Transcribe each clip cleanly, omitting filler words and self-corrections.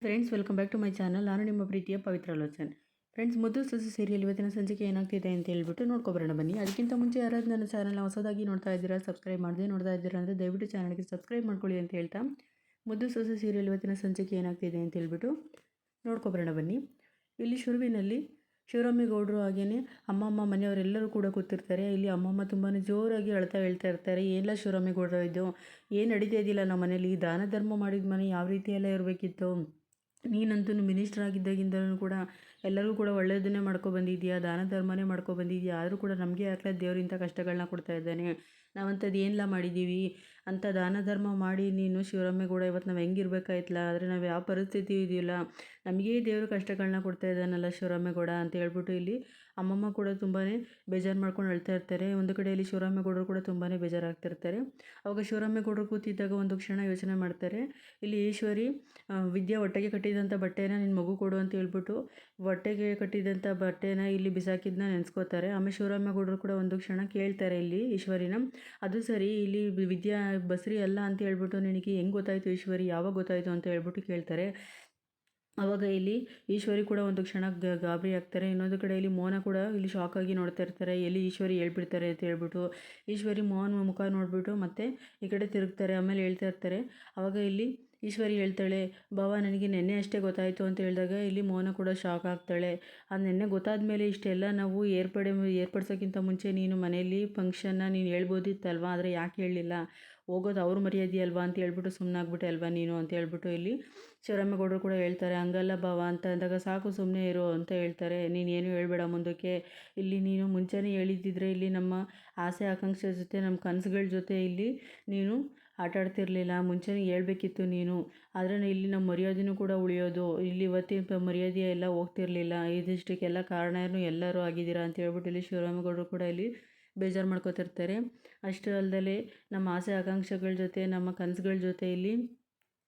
Friends, welcome back to my channel. ನಾನು ನಿಮ್ಮ ಪ್ರೀತಿಯ ಪವಿತ್ರ ಲೋಚನ್. ಫ್ರೆಂಡ್ಸ್, ಮುದ್ದು ಸೊಸೆ ಸೀರಿಯಲ್ ಇವತ್ತಿನ ಸಂಚಿಕೆ ಏನಾಗ್ತಿದೆ ಅಂತ ಹೇಳ್ಬಿಟ್ಟು ನೋಡ್ಕೊಬರೋಣ ಬನ್ನಿ. ಅದಕ್ಕಿಂತ ಮುಂಚೆ ಯಾರಾದರೂ ನನ್ನ ಚಾನಲ್ನ ಹೊಸದಾಗಿ ನೋಡ್ತಾ ಇದ್ದೀರಾ, ಸಬ್ಸ್ಕ್ರೈಬ್ ಮಾಡದೆ ನೋಡ್ತಾ ಇದ್ದೀರಾ ಅಂದರೆ ದಯವಿಟ್ಟು ಚಾನಲ್ಗೆ ಸಬ್ಸ್ಕ್ರೈಬ್ ಮಾಡ್ಕೊಳ್ಳಿ ಅಂತ ಹೇಳ್ತಾ ಮುದ್ದು ಸೊಸೆ ಸೀರಿಯಲ್ ಇವತ್ತಿನ ಸಂಚಿಕೆ ಏನಾಗ್ತಿದೆ ಅಂತ ಹೇಳ್ಬಿಟ್ಟು ನೋಡ್ಕೊಬರೋಣ ಬನ್ನಿ. ಇಲ್ಲಿ ಶುರುವಿನಲ್ಲಿ ಶಿವರಾಮೇಗೌಡರು ಹಾಗೆಯೇ ಅಮ್ಮಮ್ಮ ಮನೆಯವರೆಲ್ಲರೂ ಕೂಡ ಕೂತಿರ್ತಾರೆ. ಇಲ್ಲಿ ಅಮ್ಮಮ್ಮ ತುಂಬಾ ಜೋರಾಗಿ ಹೇಳ್ತಾ ಇರ್ತಾರೆ, ಏನೆಲ್ಲ ಶಿವರಾಮೇಗೌಡರು ಇದು ಏನು ನಡೀತಾ ಇದ್ದಿಲ್ಲ ನಮ್ಮ ಮನೇಲಿ, ದಾನ ಧರ್ಮ ಮಾಡಿದ ಮನೆ ಯಾವ ರೀತಿ ಎಲ್ಲ ಇರಬೇಕಿತ್ತು, ನೀನಂತೂ ಮಿನಿಸ್ಟರ್ ಆಗಿದ್ದಾಗಿಂದಲೂ ಕೂಡ ಎಲ್ಲರೂ ಕೂಡ ಒಳ್ಳೆಯದನ್ನೇ ಬಂದಿದ್ದೀಯಾ, ದಾನ ಧರ್ಮನೇ ಬಂದಿದ್ದೀಯಾ, ಆದರೂ ಕೂಡ ನಮಗೆ ಯಾಕೆ ದೇವರಿಂಥ ಕಷ್ಟಗಳನ್ನ ಕೊಡ್ತಾ ಇದ್ದಾನೆ, ನಾವಂಥದ್ದು ಏನೆಲ್ಲ ಮಾಡಿದ್ದೀವಿ ಅಂತ ದಾನ ಧರ್ಮ ಮಾಡಿ ನೀನು ಶಿವರಾಮೇಗೌಡ ಇವತ್ತು ನಾವು ಹೆಂಗಿರ್ಬೇಕಾಯ್ತಲ್ಲ, ಆದರೆ ನಾವು ಯಾವ ಪರಿಸ್ಥಿತಿ ಇದೆಯಲ್ಲ, ನಮಗೇ ದೇವರು ಕಷ್ಟಗಳನ್ನ ಕೊಡ್ತಾ ಇದ್ದಾನಲ್ಲ ಶಿವರಾಮೇಗೌಡ ಅಂತ ಹೇಳ್ಬಿಟ್ಟು ಇಲ್ಲಿ ಅಮ್ಮಮ್ಮ ಕೂಡ ತುಂಬಾ ಬೇಜಾರು ಮಾಡ್ಕೊಂಡು ಹೇಳ್ತಾ ಇರ್ತಾರೆ. ಒಂದು ಕಡೆಯಲ್ಲಿ ಶಿವರಾಮೇಗೌಡರು ಕೂಡ ತುಂಬಾ ಬೇಜಾರಾಗ್ತಿರ್ತಾರೆ. ಅವಾಗ ಶಿವರಾಮೇಗೌಡರು ಕೂತಿದ್ದಾಗ ಒಂದು ಕ್ಷಣ ಯೋಚನೆ ಮಾಡ್ತಾರೆ. ಇಲ್ಲಿ ಈಶ್ವರಿ ವಿದ್ಯಾ ಹೊಟ್ಟೆಗೆ ಕಟ್ಟಿದಂಥ ಬಟ್ಟೆನ ನಿನ್ನ ಮಗು ಕೊಡು ಅಂತ ಹೇಳ್ಬಿಟ್ಟು ಹೊಟ್ಟೆಗೆ ಕಟ್ಟಿದಂಥ ಬಟ್ಟೆನ ಇಲ್ಲಿ ಬಿಸಾಕಿದ್ದನ್ನ ನೆನೆಸ್ಕೋತಾರೆ. ಆಮೇಲೆ ಶಿವರಾಮೇಗೌಡರು ಕೂಡ ಒಂದು ಕ್ಷಣ ಕೇಳ್ತಾರೆ ಇಲ್ಲಿ ಈಶ್ವರಿನ, ಅದು ಸರಿ ಇಲ್ಲಿ ವಿದ್ಯಾ ಬಸ್ರಿ ಅಲ್ಲ ಅಂತ ಹೇಳ್ಬಿಟ್ಟು ನಿನಗೆ ಹೆಂಗೆ ಗೊತ್ತಾಯಿತು ಈಶ್ವರಿ, ಯಾವಾಗ ಗೊತ್ತಾಯಿತು ಅಂತ ಹೇಳ್ಬಿಟ್ಟು ಕೇಳ್ತಾರೆ. ಆವಾಗ ಇಲ್ಲಿ ಈಶ್ವರಿ ಕೂಡ ಒಂದು ಕ್ಷಣ ಗಾಬರಿ ಆಗ್ತಾರೆ. ಇನ್ನೊಂದು ಕಡೆ ಇಲ್ಲಿ ಮೋಹನ ಕೂಡ ಇಲ್ಲಿ ಶಾಕ್ ಆಗಿ ನೋಡ್ತಾ ಇರ್ತಾರೆ, ಎಲ್ಲಿ ಈಶ್ವರಿ ಹೇಳ್ಬಿಡ್ತಾರೆ ಅಂತ ಹೇಳ್ಬಿಟ್ಟು. ಈಶ್ವರಿ ಮೋಹನ್ ಮುಖ ನೋಡಿಬಿಟ್ಟು ಮತ್ತೆ ಈ ಕಡೆ ತಿರುಗ್ತಾರೆ. ಆಮೇಲೆ ಹೇಳ್ತಾ ಇರ್ತಾರೆ. ಆವಾಗ ಇಲ್ಲಿ ಈಶ್ವರಿ ಹೇಳ್ತಾಳೆ, ಬಾವ ನನಗೆ ನೆನ್ನೆ ಅಷ್ಟೇ ಗೊತ್ತಾಯಿತು ಅಂತ ಹೇಳಿದಾಗ ಇಲ್ಲಿ ಮೋಹನ ಕೂಡ ಶಾಕ್ ಆಗ್ತಾಳೆ. ಅದು ನೆನ್ನೆ ಗೊತ್ತಾದ ಮೇಲೆ ಇಷ್ಟೆಲ್ಲ ನಾವು ಏರ್ಪಡಿಸೋಕ್ಕಿಂತ ಮುಂಚೆ ನೀನು ಮನೆಯಲ್ಲಿ ಫಂಕ್ಷನ್ನ ನೀನು ಹೇಳ್ಬೋದಿತ್ತಲ್ವ, ಆದರೆ ಯಾಕೆ ಹೇಳಲಿಲ್ಲ, ಹೋಗೋದು ಅವ್ರ ಮರ್ಯಾದೆ ಅಲ್ವಾ ಅಂತ ಹೇಳ್ಬಿಟ್ಟು ಸುಮ್ಮನಾಗ್ಬಿಟ್ಟೆ ಅಲ್ವಾ ನೀನು ಅಂತ ಹೇಳ್ಬಿಟ್ಟು ಇಲ್ಲಿ ಶಿವರಾಮೇಗೌಡರು ಕೂಡ ಹೇಳ್ತಾರೆ. ಹಂಗಲ್ಲ ಬಾವ ಅಂತ ಅಂದಾಗ ಸಾಕು ಸುಮ್ಮನೆ ಇರು ಅಂತ ಹೇಳ್ತಾರೆ. ನೀನೇನು ಹೇಳ್ಬೇಡ ಮುಂದಕ್ಕೆ, ಇಲ್ಲಿ ನೀನು ಮುಂಚೆನೇ ಹೇಳಿದ್ದಿದ್ರೆ ಇಲ್ಲಿ ನಮ್ಮ ಆಸೆ ಆಕಾಂಕ್ಷೆ ಜೊತೆ ನಮ್ಮ ಕನಸುಗಳ ಜೊತೆ ಇಲ್ಲಿ ನೀನು ಆಟಾಡ್ತಿರ್ಲಿಲ್ಲ, ಮುಂಚೆನೇ ಹೇಳ್ಬೇಕಿತ್ತು ನೀನು, ಆದರೆ ಇಲ್ಲಿ ನಮ್ಮ ಮರ್ಯಾದೆನೂ ಕೂಡ ಉಳಿಯೋದು, ಇಲ್ಲಿ ಇವತ್ತಿನ ಮರ್ಯಾದೆ ಎಲ್ಲ ಹೋಗ್ತಿರ್ಲಿಲ್ಲ, ಇದಿಷ್ಟಕ್ಕೆಲ್ಲ ಕಾರಣ ಎಲ್ಲರೂ ಆಗಿದ್ದೀರಾ ಅಂತ ಹೇಳ್ಬಿಟ್ಟು ಇಲ್ಲಿ ಶಿವರಾಮೇಗೌಡರು ಕೂಡ ಇಲ್ಲಿ ಬೇಜಾರು ಮಾಡ್ಕೋತಿರ್ತಾರೆ. ಅಷ್ಟೇ ಅಲ್ಲದೆ ನಮ್ಮ ಆಸೆ ಆಕಾಂಕ್ಷೆಗಳ ಜೊತೆ ನಮ್ಮ ಕನಸುಗಳ ಜೊತೆ ಇಲ್ಲಿ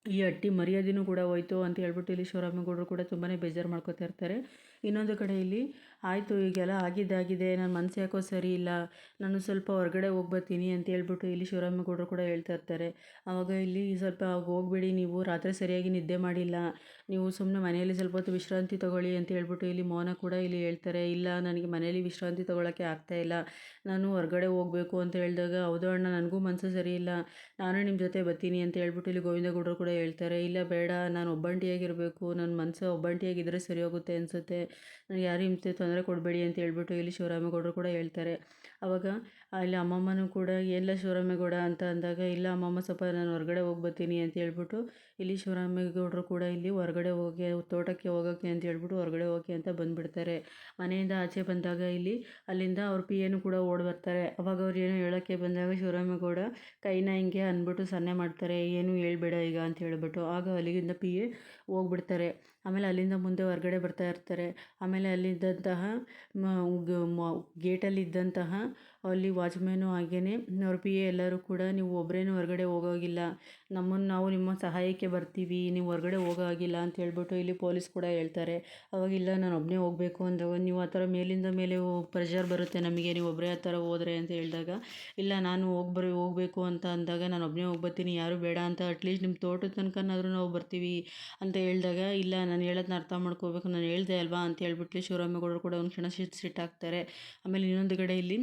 ಈ ಹಟ್ಟಿ ಮರ್ಯಾದೆನೂ ಕೂಡ ಹೋಯ್ತು ಅಂತ ಹೇಳ್ಬಿಟ್ಟು ಇಲ್ಲಿ ಶಿವರಾಮೇಗೌಡರು ಕೂಡ ತುಂಬಾ ಬೇಜಾರು ಮಾಡ್ಕೋತಾ ಇರ್ತಾರೆ. ಇನ್ನೊಂದು ಕಡೆ ಇಲ್ಲಿ ಆಯಿತು ಈಗೆಲ್ಲ ಆಗಿದ್ದಾಗಿದೆ, ನನ್ನ ಮನಸ್ಸು ಯಾಕೋ ಸರಿ ಇಲ್ಲ, ನಾನು ಸ್ವಲ್ಪ ಹೊರಗಡೆ ಹೋಗ್ಬರ್ತೀನಿ ಅಂತ ಹೇಳ್ಬಿಟ್ಟು ಇಲ್ಲಿ ಶಿವರಾಮೇಗೌಡರು ಕೂಡ ಹೇಳ್ತಾ ಇರ್ತಾರೆ. ಆವಾಗ ಇಲ್ಲಿ ಸ್ವಲ್ಪ ಹೋಗ್ಬೇಡಿ, ನೀವು ರಾತ್ರಿ ಸರಿಯಾಗಿ ನಿದ್ದೆ ಮಾಡಿಲ್ಲ, ನೀವು ಸುಮ್ಮನೆ ಮನೆಯಲ್ಲಿ ಸ್ವಲ್ಪ ಹೊತ್ತು ವಿಶ್ರಾಂತಿ ತೊಗೊಳ್ಳಿ ಅಂತ ಹೇಳ್ಬಿಟ್ಟು ಇಲ್ಲಿ ಮೌನ ಕೂಡ ಇಲ್ಲಿ ಹೇಳ್ತಾರೆ. ಇಲ್ಲ ನನಗೆ ಮನೆಯಲ್ಲಿ ವಿಶ್ರಾಂತಿ ತೊಗೊಳಕ್ಕೆ ಆಗ್ತಾಯಿಲ್ಲ, ನಾನು ಹೊರಗಡೆ ಹೋಗಬೇಕು ಅಂತ ಹೇಳಿದಾಗ ಹೌದು ಅಣ್ಣ ನನಗೂ ಮನಸ್ಸು ಸರಿ ಇಲ್ಲ, ನಾನು ನಿಮ್ಮ ಜೊತೆ ಬರ್ತೀನಿ ಅಂತ ಹೇಳ್ಬಿಟ್ಟು ಇಲ್ಲಿ ಗೋವಿಂದಗೌಡರು ಕೂಡ ಹೇಳ್ತಾರೆ. ಇಲ್ಲ ಬೇಡ, ನಾನು ಒಬ್ಬಂಟಿಯಾಗಿರಬೇಕು, ನನ್ನ ಮನಸ್ಸು ಒಬ್ಬಂಟಿಯಾಗಿದ್ದರೆ ಸರಿ ಹೋಗುತ್ತೆ ಅನಿಸುತ್ತೆ, ನನಗೆ ಯಾರು ಹಿಂಸೆ ತೊಂದರೆ ಕೊಡಬೇಡಿ ಅಂತ ಹೇಳ್ಬಿಟ್ಟು ಇಲ್ಲಿ ಶಿವರಾಮೇಗೌಡರು ಕೂಡ ಹೇಳ್ತಾರೆ. ಆವಾಗ ಅಲ್ಲಿ ಅಮ್ಮಮ್ಮನೂ ಕೂಡ ಏನಿಲ್ಲ ಶಿವರಾಮೇಗೌಡ ಅಂತ ಅಂದಾಗ, ಇಲ್ಲ ಅಮ್ಮಮ್ಮ ಸ್ವಲ್ಪ ನಾನು ಹೊರಗಡೆ ಹೋಗಿ ಬರ್ತೀನಿ ಅಂತ ಹೇಳ್ಬಿಟ್ಟು ಇಲ್ಲಿ ಶಿವರಾಮೇಗೌಡರು ಕೂಡ ಇಲ್ಲಿ ಹೊರಗಡೆ ಹೋಗಿ ತೋಟಕ್ಕೆ ಹೋಗೋಕ್ಕೆ ಅಂತ ಹೇಳ್ಬಿಟ್ಟು ಹೊರಗಡೆ ಹೋಗಿ ಅಂತ ಬಂದುಬಿಡ್ತಾರೆ. ಮನೆಯಿಂದ ಆಚೆ ಬಂದಾಗ ಇಲ್ಲಿ ಅಲ್ಲಿಂದ ಅವ್ರ ಪಿಯೇನು ಕೂಡ ಓಡಿ ಬರ್ತಾರೆ. ಅವಾಗ ಅವ್ರು ಏನೋ ಹೇಳೋಕ್ಕೆ ಬಂದಾಗ ಶಿವರಾಮೇಗೌಡ ಕೈನ ಹಿಂಗೆ ಅಂದ್ಬಿಟ್ಟು ಸನ್ನೆ ಮಾಡ್ತಾರೆ, ಏನು ಹೇಳ್ಬೇಡ ಈಗ ಅಂತ ಹೇಳ್ಬಿಟ್ಟು. ಆಗ ಅಲ್ಲಿಂದ ಪಿಯೆ ಹೋಗ್ಬಿಡ್ತಾರೆ. ಆಮೇಲೆ ಅಲ್ಲಿಂದ ಮುಂದೆ ಹೊರಗಡೆ ಬರ್ತಾ ಇರ್ತಾರೆ. ಆಮೇಲೆ ಅಲ್ಲಿದ್ದಂತಹ ಗೇಟಲ್ಲಿದ್ದಂತಹ ಅಲ್ಲಿ ವಾಚ್ಮ್ಯಾನು ಹಾಗೆಯೇ ಅವ್ರ ಪಿಯೆ ಎಲ್ಲರೂ ಕೂಡ ನೀವು ಒಬ್ಬರೇನು ಹೊರಗಡೆ ಹೋಗೋಗಿಲ್ಲ, ನಾವು ನಿಮ್ಮ ಸಹಾಯಕ್ಕೆ ಬರ್ತೀವಿ, ನೀವು ಹೊರಗಡೆ ಹೋಗೋ ಆಗಿಲ್ಲ ಅಂತ ಹೇಳ್ಬಿಟ್ಟು ಇಲ್ಲಿ ಪೊಲೀಸ್ ಕೂಡ ಹೇಳ್ತಾರೆ. ಅವಾಗಿಲ್ಲ ನಾನು ಒಬ್ಬನೇ ಹೋಗಬೇಕು ಅಂದಾಗ, ನೀವು ಆ ಥರ ಮೇಲಿಂದ ಮೇಲೆ ಪ್ರೆಷರ್ ಬರುತ್ತೆ ನಮಗೆ, ನೀವು ಒಬ್ಬರೇ ಆ ಥರ ಹೋದರೆ ಅಂತ ಹೇಳಿದಾಗ, ಇಲ್ಲ ನಾನು ಹೋಗಬೇಕು ಅಂತ ಅಂದಾಗ ನಾನು ಒಬ್ಬನೇ ಹೋಗ್ಬರ್ತೀನಿ, ಯಾರೂ ಬೇಡ ಅಂತ ಅಟ್ಲೀಸ್ಟ್ ನಿಮ್ಮ ತೋಟದ ತನಕನಾದರೂ ನಾವು ಬರ್ತೀವಿ ಅಂತ ಹೇಳಿದಾಗ, ಇಲ್ಲ ನಾನು ಹೇಳೋದನ್ನ ಅರ್ಥ ಮಾಡ್ಕೋಬೇಕು, ನಾನು ಹೇಳ್ದೆ ಅಲ್ವಾ ಅಂತ ಹೇಳ್ಬಿಟ್ಟು ಶಿವರಾಮೇಗೌಡರು ಕೂಡ ಒಂದು ಕ್ಷಣ ಸಿಟ್ಟಾಗ್ತಾರೆ. ಆಮೇಲೆ ಇನ್ನೊಂದು ಕಡೆ ಇಲ್ಲಿ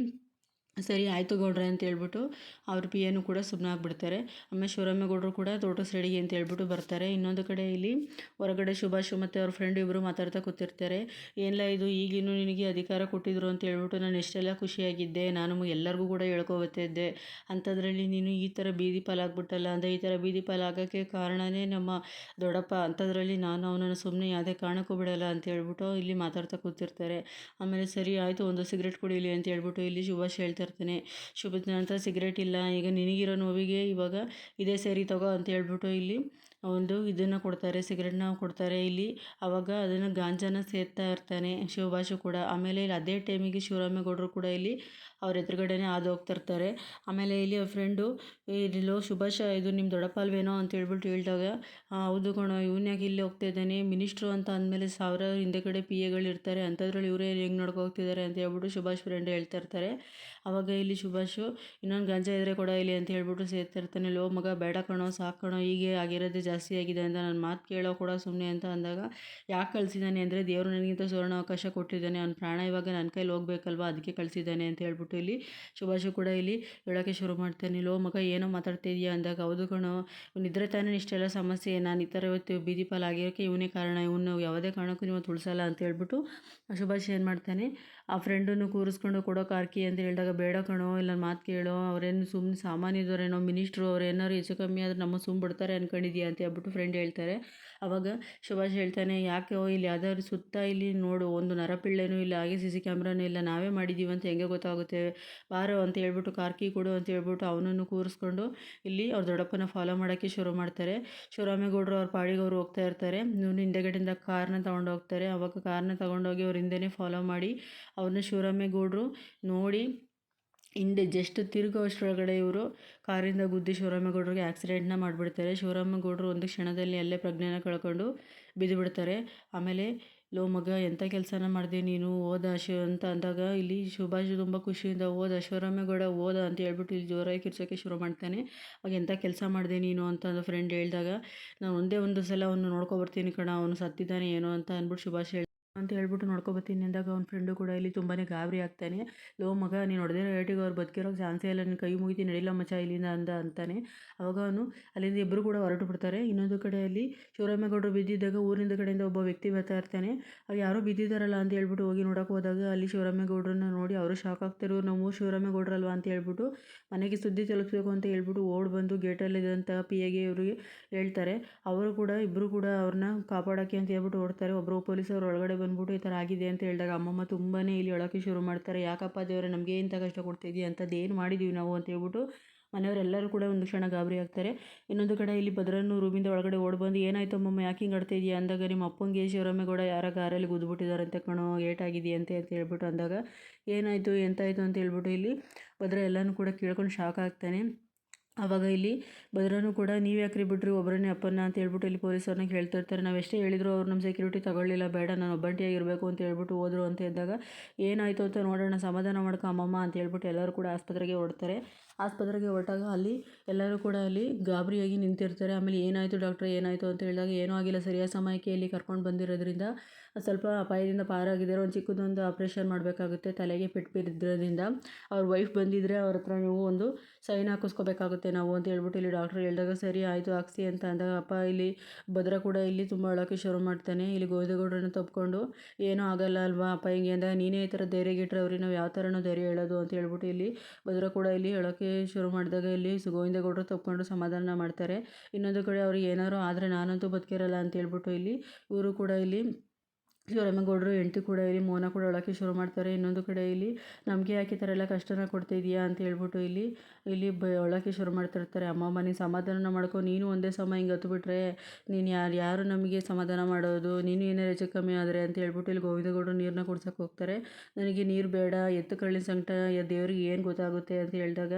ಸರಿ ಆಯಿತು ಗೌಡ್ರೆ ಅಂತ ಹೇಳ್ಬಿಟ್ಟು ಅವ್ರ ಪಿಯೇನು ಕೂಡ ಸುಮ್ಮನಾಗ್ಬಿಡ್ತಾರೆ. ಆಮೇಲೆ ಶಿವರಾಮೇಗೌಡರು ಕೂಡ ತೋಟ ಸೈಡಿಗೆ ಅಂತ ಹೇಳ್ಬಿಟ್ಟು ಬರ್ತಾರೆ. ಇನ್ನೊಂದು ಕಡೆ ಇಲ್ಲಿ ಹೊರಗಡೆ ಸುಭಾಷ್ ಮತ್ತು ಅವ್ರ ಫ್ರೆಂಡ್ ಇಬ್ಬರು ಮಾತಾಡ್ತಾ ಕೂತಿರ್ತಾರೆ. ಏನಿಲ್ಲ ಇದು ಈಗಿನ್ನೂ ನಿನಗೆ ಅಧಿಕಾರ ಕೊಟ್ಟಿದ್ರು ಅಂತ ಹೇಳ್ಬಿಟ್ಟು ನಾನು ಎಷ್ಟೆಲ್ಲ ಖುಷಿಯಾಗಿದ್ದೆ, ನಾನು ಎಲ್ಲರಿಗೂ ಕೂಡ ಹೇಳ್ಕೊಬತ್ತಿದ್ದೆ, ಅಂಥದ್ರಲ್ಲಿ ನೀನು ಈ ಥರ ಬೀದಿ ಪಾಲಾಗ್ಬಿಟ್ಟಲ್ಲ ಅಂದರೆ ಈ ಥರ ಬೀದಿ ಪಾಲಾಗೋಕ್ಕೆ ಕಾರಣವೇ ನಮ್ಮ ದೊಡ್ಡಪ್ಪ, ಅಂಥದ್ರಲ್ಲಿ ನಾನು ಅವನನ್ನು ಸುಮ್ಮನೆ ಯಾವುದೇ ಕಾರಣಕ್ಕೂ ಬಿಡಲ್ಲ ಅಂತ ಹೇಳ್ಬಿಟ್ಟು ಇಲ್ಲಿ ಮಾತಾಡ್ತಾ ಕೂತಿರ್ತಾರೆ. ಆಮೇಲೆ ಸರಿ ಆಯಿತು ಒಂದು ಸಿಗರೆಟ್ ಕುಡೀಲಿ ಅಂತ ಹೇಳ್ಬಿಟ್ಟು ಇಲ್ಲಿ ಸುಭಾಷ್ ಹೇಳ್ತಾ ಇರ್ತಾನೆ. ನನ್ನ ಹತ್ರ ಸಿಗರೇಟ್ ಇಲ್ಲ, ಈಗ ನಿನಗಿರೋ ನೋವಿಗೆ ಇವಾಗ ಇದೇ ಸರಿ ತಗೋ ಅಂತ ಹೇಳ್ಬಿಟ್ಟು ಇಲ್ಲಿ ಒಂದು ಇದನ್ನು ಕೊಡ್ತಾರೆ, ಸಿಗರೆಟ್ನ ಕೊಡ್ತಾರೆ ಇಲ್ಲಿ. ಆವಾಗ ಅದನ್ನು ಗಾಂಜಾನ ಸೇರ್ತಾ ಇರ್ತಾನೆ ಸುಭಾಷು ಕೂಡ. ಆಮೇಲೆ ಇಲ್ಲಿ ಅದೇ ಟೈಮಿಗೆ ಶಿವರಾಮೇಗೌಡರು ಕೂಡ ಇಲ್ಲಿ ಅವ್ರ ಎದುರುಗಡೆನೇ ಹಾದು ಹೋಗ್ತಿರ್ತಾರೆ. ಆಮೇಲೆ ಇಲ್ಲಿ ಅವ್ರ ಫ್ರೆಂಡು ಇಲ್ಲೋ ಸುಭಾಷ ಇದು ನಿಮ್ಮ ದೊಡ್ಡಪ್ಪ ಅಲ್ವೇನೋ ಅಂತ ಹೇಳ್ಬಿಟ್ಟು ಹೇಳಿದಾಗ, ಹೌದು ಕಣೋ ಯಾಕೆ ಇಲ್ಲಿ ಹೋಗ್ತಾ ಇದ್ದಾನೆ, ಮಿನಿಸ್ಟ್ರು ಅಂತ ಅಂದಮೇಲೆ ಸಾವಿರ ಹಿಂದೆ ಕಡೆ ಪಿ ಎಗಳಿರ್ತಾರೆ, ಅಂಥದ್ರಲ್ಲಿ ಇವರೇ ಹೆಂಗೆ ನಡ್ಕೊ ಹೋಗ್ತಿದ್ದಾರೆ ಅಂತ ಹೇಳ್ಬಿಟ್ಟು ಸುಭಾಷ್ ಫ್ರೆಂಡ್ ಹೇಳ್ತಾ ಇರ್ತಾರೆ. ಆವಾಗ ಇಲ್ಲಿ ಸುಭಾಷು ಇನ್ನೊಂದು ಗಾಂಜಾ ಇದ್ರೆ ಕೊಡ ಇಲ್ಲಿ ಅಂತ ಹೇಳ್ಬಿಟ್ಟು ಸೇರ್ತಾ ಇರ್ತಾನೆ. ಲೋ ಮಗ ಬೇಡ ಕಣೋ ಸಾಕು ಕಣೋ, ಹೀಗೆ ಆಗಿರೋದೇ ಜಾಸ್ತಿ ಜಾಸ್ತಿ ಆಗಿದೆ ಅಂತ ನನ್ನ ಮಾತು ಕೇಳೋ ಕೂಡ ಸುಮ್ಮನೆ ಅಂತ ಅಂದಾಗ, ಯಾಕೆ ಕಳಿಸಿದ್ದಾನೆ ಅಂದರೆ ದೇವರು ನನಗಿಂತ ಸುವರ್ಣ ಅವಕಾಶ ಕೊಟ್ಟಿದ್ದಾನೆ, ಅವ್ನ ಪ್ರಾಣ ಇವಾಗ ನನ್ನ ಕೈಲಿ ಹೋಗ್ಬೇಕಲ್ವ, ಅದಕ್ಕೆ ಕಳಿಸಿದ್ದಾನೆ ಅಂತ ಹೇಳ್ಬಿಟ್ಟು ಇಲ್ಲಿ ಸುಭಾಷು ಕೂಡ ಇಲ್ಲಿ ಹೇಳೋಕ್ಕೆ ಶುರು ಮಾಡ್ತಾನೆ. ಲೋ ಮಗ ಏನೋ ಮಾತಾಡ್ತಾ ಇದೆಯಾ ಅಂದಾಗ, ಹೌದು ಕಣೋ, ಇವನಿದ್ರೆ ತಾನೇ ಇಷ್ಟೆಲ್ಲ ಸಮಸ್ಯೆ, ನಾನು ಈ ಥರ ಇವತ್ತು ಬೀದಿ ಪಾಲಾಗಿರೋಕ್ಕೆ ಇವನೇ ಕಾರಣ, ಇವನು ಯಾವುದೇ ಕಾರಣಕ್ಕೂ ನೀವು ತುಳಿಸಲ್ಲ ಅಂತ ಹೇಳ್ಬಿಟ್ಟು ಸುಭಾಷ್ ಏನು ಮಾಡ್ತಾನೆ, ಆ ಫ್ರೆಂಡನ್ನು ಕೂರಿಸ್ಕೊಂಡು ಕೊಡೋಕೆ ಆರ್ಕಿ ಅಂತ ಹೇಳಿದಾಗ, ಬೇಡ ಕಣೋ, ಇಲ್ಲ ಮಾತು ಕೇಳೋ, ಅವ್ರೇನು ಸುಮ್ಮನೆ ಸಾಮಾನ್ಯದವರೇನೋ, ಮಿನಿಸ್ಟ್ರು ಅವ್ರು ಏನಾರು ಹೆಚ್ಚು ಕಮ್ಮಿ ಆದರೆ ನಮ್ಮ ಸುಮ್ಮ ಬಿಡ್ತಾರೆ ಅಂದ್ಕೊಂಡಿದ್ಯಾ ಅಂತ ಹೇಳ್ಬಿಟ್ಟು ಫ್ರೆಂಡ್ ಹೇಳ್ತಾರೆ. ಆವಾಗ ಸುಭಾಷ್ ಹೇಳ್ತಾನೆ, ಯಾಕೆ ಇಲ್ಲಿ ಯಾವ್ದಾದ್ರು ಸುತ್ತ ಇಲ್ಲಿ ನೋಡು, ಒಂದು ನರಪಿಳ್ಳೆನೂ ಇಲ್ಲ, ಹಾಗೆ CC ಕ್ಯಾಮ್ರಾನೂ ಇಲ್ಲ, ನಾವೇ ಮಾಡಿದ್ದೀವಿ ಅಂತ ಹೆಂಗೆ ಗೊತ್ತಾಗುತ್ತೆ, ಬಾರೋ ಅಂತ ಹೇಳ್ಬಿಟ್ಟು ಕಾರ್ಕಿ ಕೊಡು ಅಂತ ಹೇಳ್ಬಿಟ್ಟು ಅವನನ್ನು ಕೂರಿಸ್ಕೊಂಡು ಇಲ್ಲಿ ಅವ್ರ ದೊಡ್ಡಪ್ಪನ ಫಾಲೋ ಮಾಡೋಕ್ಕೆ ಶುರು ಮಾಡ್ತಾರೆ. ಶಿವರಾಮೇಗೌಡರು ಅವ್ರ ಪಾಡಿಗೆ ಅವರು ಹೋಗ್ತಾ ಇರ್ತಾರೆ, ಇವನು ಹಿಂದೆಗಡೆಯಿಂದ ಕಾರ್ನ ತೊಗೊಂಡು ಹೋಗ್ತಾರೆ. ಆವಾಗ ಕಾರ್ನ ತೊಗೊಂಡೋಗಿ ಅವ್ರ ಹಿಂದೆನೇ ಫಾಲೋ ಮಾಡಿ ಅವ್ರನ್ನ ಶಿವರಾಮೇಗೌಡರು ನೋಡಿ ಹಿಂದೆ ಜಸ್ಟ್ ತಿರುಗೋ ಅಷ್ಟರೊಳಗಡೆ ಇವರು ಕಾರಿಂದ ಗುದ್ದಿ ಶಿವರಾಮೇಗೌಡರಿಗೆ ಆಕ್ಸಿಡೆಂಟ್ನ ಮಾಡಿಬಿಡ್ತಾರೆ. ಶಿವರಾಮೇಗೌಡರು ಒಂದು ಕ್ಷಣದಲ್ಲಿ ಅಲ್ಲೇ ಪ್ರಜ್ಞೆನ ಕಳ್ಕೊಂಡು ಬಿದ್ದು ಬಿಡ್ತಾರೆ. ಆಮೇಲೆ, ಲೋ ಮಗ ಎಂಥ ಕೆಲಸನ ಮಾಡಿದೆ ನೀನು, ಓದ ಅಂತ ಅಂದಾಗ ಇಲ್ಲಿ ಸುಭಾಷ್ ತುಂಬ ಖುಷಿಯಿಂದ ಶಿವರಾಮೇಗೌಡ ಓದ ಅಂತ ಹೇಳ್ಬಿಟ್ಟು ಇಲ್ಲಿ ಜೋರಾಗಿ ಕಿರ್ಚೋಕ್ಕೆ ಶುರು ಮಾಡ್ತಾನೆ. ಆಗ ಎಂಥ ಕೆಲಸ ಮಾಡಿದೆ ನೀನು ಅಂತ ಫ್ರೆಂಡ್ ಹೇಳಿದಾಗ, ನಾನು ಒಂದೇ ಒಂದು ಸಲ ಅವನು ನೋಡ್ಕೊಬರ್ತೀನಿ ಕಣ, ಅವನು ಸತ್ತಿದ್ದಾನೆ ಏನೋ ಅಂತ ಅಂದ್ಬಿಟ್ಟು ಸುಭಾಷ್ ಅಂತ ಹೇಳ್ಬಿಟ್ಟು ನೋಡ್ಕೊಬತ್ತೀನಿ ಅಂದಾಗ ಅವ್ನ ಫ್ರೆಂಡು ಕೂಡ ಇಲ್ಲಿ ತುಂಬಾ ಗಾಬರಿ ಆಗ್ತಾನೆ. ಲೋ ಮಗ, ನೀನು ಹೊಡೆದಿರೋ ಏಟಿಗೆ ಅವ್ರು ಬದುಕಿರೋಕ್ಕೆ ಚಾನ್ಸೇ ಇಲ್ಲ, ನಿನ್ನ ಕೈ ಮುಗಿತಿ ನಡಿಲ್ಲ ಮಚ್ಚ ಇಲ್ಲಿಂದ ಅಂತಾನೆ. ಅವಾಗ ಅವನು ಅಲ್ಲಿಂದ ಇಬ್ಬರು ಕೂಡ ಹೊರಟು ಬಿಡ್ತಾರೆ. ಇನ್ನೊಂದು ಕಡೆಯಲ್ಲಿ ಶಿವರಾಮೇಗೌಡರು ಬಿದ್ದಿದ್ದಾಗ ಊರಿಂದ ಕಡೆಯಿಂದ ಒಬ್ಬ ವ್ಯಕ್ತಿ ಬರ್ತಾ ಇರ್ತಾನೆ. ಅವ್ರು ಯಾರೋ ಬಿದ್ದಿದ್ದಾರಲ್ಲ ಅಂತ ಹೇಳ್ಬಿಟ್ಟು ಹೋಗಿ ನೋಡೋಕೆ ಹೋದಾಗ ಅಲ್ಲಿ ಶಿವರಾಮೇಗೌಡರನ್ನ ನೋಡಿ ಅವರು ಶಾಕ್ ಆಗ್ತಿರೋ, ನಾವು ಶಿವರಾಮೇಗೌಡರಲ್ವಾ ಅಂತ ಹೇಳ್ಬಿಟ್ಟು ಮನೆಗೆ ಸುದ್ದಿ ತಲುಪಿಸ್ಬೇಕು ಅಂತ ಹೇಳ್ಬಿಟ್ಟು ಓಡ್ ಬಂದು ಗೇಟಲ್ಲಿದ್ದಂಥ PAಗೆ ಇವರಿಗೆ ಹೇಳ್ತಾರೆ. ಅವರು ಕೂಡ ಇಬ್ಬರು ಕೂಡ ಅವ್ರನ್ನ ಕಾಪಾಡೋಕ್ಕೆ ಅಂತ ಹೇಳ್ಬಿಟ್ಟು ಓಡ್ತಾರೆ. ಒಬ್ಬರು ಪೊಲೀಸರು ಒಳಗಡೆ ಬಂದ್ಬಿಟ್ಟು ಈ ಥರ ಆಗಿದೆ ಅಂತ ಹೇಳಿದಾಗ ಅಮ್ಮಮ್ಮ ತುಂಬಾ ಇಲ್ಲಿ ಹೇಳೋಕ್ಕೆ ಶುರು ಮಾಡ್ತಾರೆ. ಯಾಕಪ್ಪ ದೇವರೇ, ನಮಗೆ ಇಂಥ ಕಷ್ಟ ಕೊಡ್ತಿದ್ದೀಯ, ಅಂಥದ್ದೇನು ಮಾಡಿದ್ದೀವಿ ನಾವು ಅಂತ ಹೇಳ್ಬಿಟ್ಟು ಮನೆಯವರೆಲ್ಲರೂ ಕೂಡ ಒಂದು ಕ್ಷಣ ಗಾಬರಿ ಆಗ್ತಾರೆ. ಇನ್ನೊಂದು ಕಡೆ ಇಲ್ಲಿ ಭದ್ರನ್ನು ರೂಮಿಂದ ಒಳಗಡೆ ಓಡಿ ಬಂದು, ಏನಾಯ್ತು ಅಮ್ಮಮ್ಮ, ಯಾಕೆ ಹಿಂಗೆ ಆಡ್ತಾ ಇದೆಯಾ ಅಂದಾಗ, ನಿಮ್ಮ ಅಪ್ಪಂಗೆ ಶಿವರಾಮೇಗೌಡ ಯಾರ ಕಾರಲ್ಲಿ ಗುದ್ದುಬಿಟ್ಟಿದ್ದಾರಂತೆ ಕಣೋ, ಏಟಾಗಿದೆಯಂತೆ ಅಂತ ಹೇಳ್ಬಿಟ್ಟು ಅಂದಾಗ, ಏನಾಯಿತು ಎಂತಾಯಿತು ಅಂತ ಹೇಳ್ಬಿಟ್ಟು ಇಲ್ಲಿ ಭದ್ರ ಎಲ್ಲನೂ ಕೂಡ ಕೇಳ್ಕೊಂಡು ಶಾಕ್ ಆಗ್ತಾನೆ. ಆವಾಗ ಇಲ್ಲಿ ಭದ್ರನೂ ಕೂಡ, ನೀವು ಯಾಕ್ರಿ ಬಿಟ್ರಿ ಒಬ್ಬರನ್ನೇ ಅಪ್ಪನ್ನ ಅಂತ ಹೇಳ್ಬಿಟ್ಟು ಇಲ್ಲಿ ಪೊಲೀಸವ್ರನ್ನ ಕೇಳ್ತಾ ಇರ್ತಾರೆ. ನಾವು ಎಷ್ಟೇ ಹೇಳಿದ್ರು ಅವ್ರು ನಮ್ಮ ಸೆಕ್ಯೂರಿಟಿ ತಗೊಳ್ಳಿಲ್ಲ, ಬೇಡ ನಾನು ಒಬ್ಬಂಟಿಯಾಗಿರಬೇಕು ಅಂತ ಹೇಳ್ಬಿಟ್ಟು ಹೋದರು ಅಂತ ಇದ್ದಾಗ, ಏನಾಯಿತು ಅಂತ ನೋಡೋಣ, ಸಮಾಧಾನ ಮಾಡ್ಕೊ ಅಮ್ಮಮ್ಮ ಅಂತ ಹೇಳ್ಬಿಟ್ಟು ಎಲ್ಲರೂ ಕೂಡ ಆಸ್ಪತ್ರೆಗೆ ಹೊರಡ್ತಾರೆ. ಆಸ್ಪತ್ರೆಗೆ ಹೊರಟಾಗ ಅಲ್ಲಿ ಎಲ್ಲರೂ ಕೂಡ ಅಲ್ಲಿ ಗಾಬರಿಯಾಗಿ ನಿಂತಿರ್ತಾರೆ. ಆಮೇಲೆ ಏನಾಯಿತು ಡಾಕ್ಟ್ರೆ ಏನಾಯಿತು ಅಂತ ಹೇಳಿದಾಗ, ಏನೂ ಆಗಿಲ್ಲ, ಸರಿಯಾದ ಸಮಯಕ್ಕೆ ಇಲ್ಲಿ ಕರ್ಕೊಂಡು ಬಂದಿರೋದ್ರಿಂದ ಸ್ವಲ್ಪ ಅಪಾಯದಿಂದ ಪಾರಾಗಿದ್ದಾರೆ, ಒಂದು ಚಿಕ್ಕದೊಂದು ಆಪ್ರೇಷನ್ ಮಾಡಬೇಕಾಗುತ್ತೆ, ತಲೆಗೆ ಪೆಟ್ಟು ಬಿದ್ದಿರೋದ್ರಿಂದ ಅವ್ರ ವೈಫ್ ಬಂದಿದ್ದರೆ ಅವ್ರ ಹತ್ರ ನೀವು ಒಂದು ಸೈನ್ ಹಾಕಿಸ್ಕೋಬೇಕಾಗುತ್ತೆ ನಾವು ಅಂತ ಹೇಳ್ಬಿಟ್ಟು ಇಲ್ಲಿ ಡಾಕ್ಟ್ರು ಹೇಳಿದಾಗ, ಸರಿ ಆಯಿತು ಹಾಕ್ಸಿ ಅಂತ ಅಂದಾಗ ಅಪ್ಪ ಇಲ್ಲಿ ಭದ್ರ ಕೂಡ ಇಲ್ಲಿ ತುಂಬ ಅಳೋಕ್ಕೆ ಶುರು ಮಾಡ್ತಾನೆ. ಇಲ್ಲಿ ಗೋವಿಂದಗೌಡರನ್ನ ತಪ್ಪಿಕೊಂಡು, ಏನೂ ಆಗಲ್ಲ ಅಲ್ವಾ ಅಪ್ಪ ಹಿಂಗೆ ಅಂದಾಗ, ನೀನೇ ಈ ಥರ ಧೈರ್ಯಗಿಟ್ರೆ ಅವ್ರಿಗೆ ನಾವು ಯಾವ ಥರನೂ ಧೈರ್ಯ ಹೇಳೋದು ಅಂತ ಹೇಳ್ಬಿಟ್ಟು ಇಲ್ಲಿ ಭದ್ರ ಕೂಡ ಇಲ್ಲಿ ಹೇಳೋಕ್ಕೆ ಶುರು ಮಾಡಿದಾಗ ಇಲ್ಲಿ ಗೋವಿಂದಗೌಡರು ತಪ್ಪಿಕೊಂಡು ಸಮಾಧಾನ ಮಾಡ್ತಾರೆ. ಇನ್ನೊಂದು ಕಡೆ ಅವ್ರಿಗೆ ಏನಾದ್ರು ಆದರೆ ನಾನಂತೂ ಬದುಕಿರಲ್ಲ ಅಂತ ಹೇಳ್ಬಿಟ್ಟು ಇಲ್ಲಿ ಇವರು ಕೂಡ ಇಲ್ಲಿ ಶಿವರಾಮೇಗೌಡರು ಹೆಂಡತಿ ಕೂಡ ಇಲ್ಲಿ ಮೌನ ಕೂಡ ಅಳೋಕ್ಕೆ ಶುರು ಮಾಡ್ತಾರೆ. ಇನ್ನೊಂದು ಕಡೆ ಇಲ್ಲಿ ನಮಗೆ ಯಾಕೆ ಈ ಥರ ಎಲ್ಲ ಕಷ್ಟನ ಕೊಡ್ತಾಯಿದೀಯಾ ಅಂತ ಹೇಳ್ಬಿಟ್ಟು ಇಲ್ಲಿ ಇಲ್ಲಿ ಅಳೋಕ್ಕೆ ಶುರು ಮಾಡ್ತಿರ್ತಾರೆ. ಅಮ್ಮಮ್ಮ ನೀನು ಸಮಾಧಾನ ಮಾಡ್ಕೊ, ನೀನು ಒಂದೇ ಸಮ ಹಿಂಗೆ ಹತ್ಬಿಟ್ರೆ ನೀನು ಯಾರು ನಮಗೆ ಸಮಾಧಾನ ಮಾಡೋದು, ನೀನು ಏನಾರು ಹೆಚ್ಚು ಕಮ್ಮಿ ಆದರೆ ಅಂತ ಹೇಳ್ಬಿಟ್ಟು ಇಲ್ಲಿ ಗೋವಿಂದಗೌಡರು ನೀರನ್ನ ಕುಡ್ಸೋಕ್ಕೆ ಹೋಗ್ತಾರೆ. ನನಗೆ ನೀರು ಬೇಡ, ಎತ್ತು ಕಳ್ಳಿನ ಸಂಕಟ ದೇವ್ರಿಗೆ ಏನು ಗೊತ್ತಾಗುತ್ತೆ ಅಂತ ಹೇಳಿದಾಗ,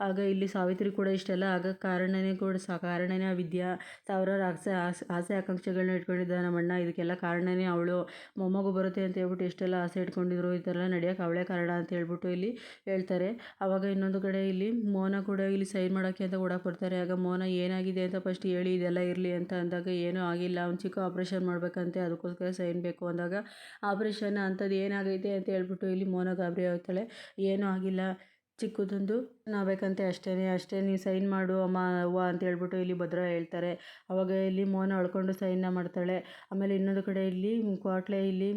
ಆಗ ಇಲ್ಲಿ ಸಾವಿತ್ರಿ ಕೂಡ ಇಷ್ಟೆಲ್ಲ ಆಗೋಕ್ಕೆ ಕಾರಣನೇ ಕಾರಣನೇ ಆ ವಿದ್ಯಾ, ಸಾವಿರಾರು ಆಸೆ ಆಕಾಂಕ್ಷೆಗಳನ್ನ ಇಟ್ಕೊಂಡಿದ್ದ ನಮ್ಮಣ್ಣ, ಇದಕ್ಕೆಲ್ಲ ಕಾರಣನೇ ಅವಳು, ಮೊಮ್ಮಗು ಬರುತ್ತೆ ಅಂತ ಹೇಳ್ಬಿಟ್ಟು ಎಷ್ಟೆಲ್ಲ ಆಸೆ ಇಟ್ಕೊಂಡಿದ್ರು, ಈ ಥರ ಎಲ್ಲ ನಡೆಯೋಕೆ ಅವಳೇ ಕಾರಣ ಅಂತ ಹೇಳ್ಬಿಟ್ಟು ಇಲ್ಲಿ ಹೇಳ್ತಾರೆ. ಆವಾಗ ಇನ್ನೊಂದು ಕಡೆ ಇಲ್ಲಿ ಮೋನ ಕೂಡ ಇಲ್ಲಿ ಸೈನ್ ಮಾಡೋಕ್ಕೆ ಅಂತ ಓಡಕ್ಕೆ ಬರ್ತಾರೆ. ಆಗ ಮೋನ ಏನಾಗಿದೆ ಅಂತ ಫಸ್ಟ್ ಹೇಳಿ, ಇದೆಲ್ಲ ಇರಲಿ ಅಂತ ಅಂದಾಗ, ಏನೂ ಆಗಿಲ್ಲ, ಒಂದು ಚಿಕ್ಕ ಆಪ್ರೇಷನ್ ಮಾಡಬೇಕಂತೆ, ಅದಕ್ಕೋಸ್ಕರ ಸೈನ್ ಬೇಕು ಅಂದಾಗ, ಆಪ್ರೇಷನ್ ಅಂಥದ್ದು ಏನಾಗೈತೆ ಅಂತ ಹೇಳ್ಬಿಟ್ಟು ಇಲ್ಲಿ ಮೋನ ಗಾಬರಿ ಆಗ್ತಾಳೆ. ಏನೂ ಆಗಿಲ್ಲ, ಚಿಕ್ಕದೊಂದು ನಾಗಬೇಕಂತೆ ಅಷ್ಟೇ ನೀವು ಸೈನ್ ಮಾಡು ಅಮ್ಮ ಅವ್ವ ಅಂತ ಹೇಳ್ಬಿಟ್ಟು ಇಲ್ಲಿ ಭದ್ರ ಹೇಳ್ತಾರೆ. ಆವಾಗ ಇಲ್ಲಿ ಮೋನ ಅಳ್ಕೊಂಡು ಸೈನ್ನ ಮಾಡ್ತಾಳೆ. ಆಮೇಲೆ ಇನ್ನೊಂದು ಕಡೆ ಇಲ್ಲಿ ಕ್ವಾಟ್ಲೆ ಇಲ್ಲಿ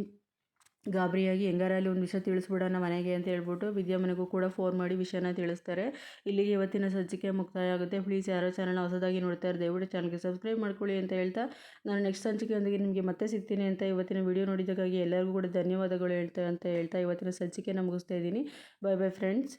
ಗಾಬರಿಯಾಗಿ ಹೆಂಗಾರ ಅಲ್ಲಿ ಒಂದು ವಿಷಯ ತಿಳಿಸ್ಬಿಡೋಣ ಮನೆಗೆ ಅಂತ ಹೇಳ್ಬಿಟ್ಟು ವಿದ್ಯಾ ಮನೆಗೂ ಕೂಡ ಫೋನ್ ಮಾಡಿ ವಿಷಯನ ತಿಳಿಸ್ತಾರೆ. ಇಲ್ಲಿಗೆ ಇವತ್ತಿನ ಸಂಚಿಕೆ ಮುಕ್ತಾಯ ಆಗುತ್ತೆ. ಪ್ಲೀಸ್ ಯಾರೋ ಚಾನಲ್ನ ಹೊಸದಾಗಿ ನೋಡ್ತಾ ಇದ್ದಾರೆ, ದಯವಿಟ್ಟು ಚಾನಲ್ಗೆ ಸಬ್ಸ್ಕ್ರೈಬ್ ಮಾಡ್ಕೊಳ್ಳಿ ಅಂತ ಹೇಳ್ತಾ, ನಾನು ನೆಕ್ಸ್ಟ್ ಸಂಚಿಕೆಯೊಂದಿಗೆ ನಿಮಗೆ ಮತ್ತೆ ಸಿಗ್ತೀನಿ ಅಂತ ಇವತ್ತಿನ ವಿಡಿಯೋ ನೋಡಿದ್ದಕ್ಕಾಗಿ ಎಲ್ಲರಿಗೂ ಕೂಡ ಧನ್ಯವಾದಗಳು ಹೇಳ್ತಾ ಇವತ್ತಿನ ಸಂಚಿಕೆನ ಮುಗಿಸ್ತಾ ಇದ್ದೀನಿ. Bye bye friends.